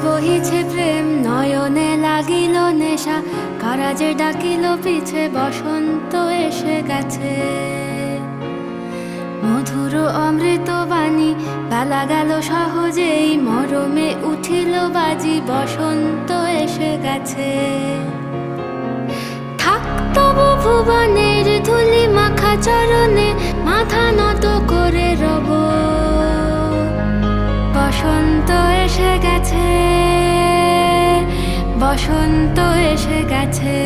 বহিছে প্রেম, নয়নে লাগিল নেশা, কারাজে ডাকিল পিছে, বসন্ত এসে গেছে। মধুর অমৃত বাণী, বেলা গেল সহজেই, মরমে উঠিল বাজি, বসন্ত এসে গেছে। থাক তবু ভুবনের ধুলি মাখা চরণে, মাথা নত করে রব। বসন্ত এসে গেছে, বসন্ত এসে গেছে।